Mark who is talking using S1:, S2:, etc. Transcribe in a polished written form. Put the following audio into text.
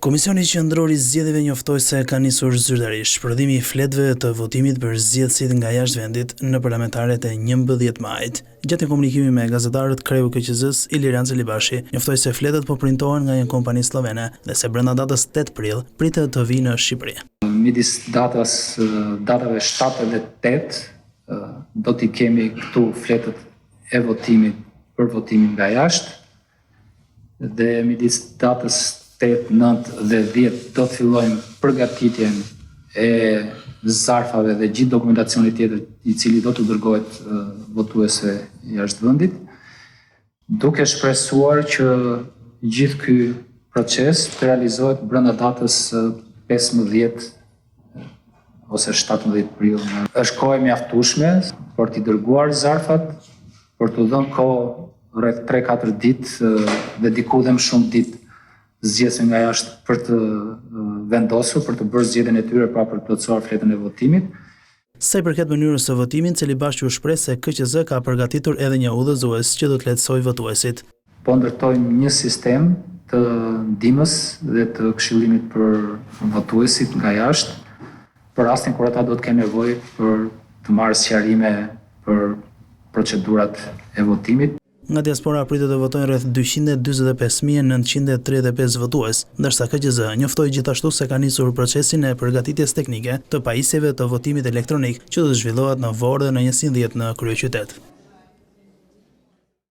S1: Komisioni Qendror I Zgjedhjeve njoftoi se ka nisur zyrtarisht shpërndhimi I fletëve të votimit për zgjedhësit nga jashtë vendit në parlamentaret e 11 majit. Gjatë një komunikimi me gazetarët, kreu I KQZ-s Iliran Celibashi njoftoi se fletët po printohen nga një kompani slovene dhe se brenda datës 8 prill pritet të vijnë në Shqipëri.
S2: Midis datave 7 dhe 8 do t'i kemi këtu fletët e votimit për votimin nga jashtë dhe midis datës 8, 9 dhe 10 do të fillojmë përgatitjen e zarfave dhe gjithë dokumentacionit tjetër I cili do të dërgohet votuesve jashtë vendit, duke shpresuar që gjithë ky proces të realizohet brenda datës 15 ose 17 prill. Është kohë e mjaftueshme për t'i dërguar zarfat, për t'u dhënë kohë rreth 3-4 ditë dhe diku dhe më shumë ditë zgjedhësve nga jashtë për të vendosur, për të bërë zgjedhjen e tyre pra për të plotësuar fletën e votimit.
S1: Sa I përket mënyrës së votimit, Celibashi u shpreh se KQZ ka përgatitur edhe një udhëzues që do të lehtësojë votuesit.
S2: Po ndërtojmë një sistem të ndihmës dhe të këshillimit për votuesit nga jashtë, për rastin kur ata do të kenë nevojë për të marrë sqarime për procedurat e votimit.
S1: Nga diaspora pritet të votojnë rreth 245.935 votues, ndërsa KQZ njoftoi gjithashtu se ka nisur procesin e përgatitjes teknike të pajisjeve të votimit elektronik që do të zhvillohet në Vorë dhe në 110 në kryeqytet.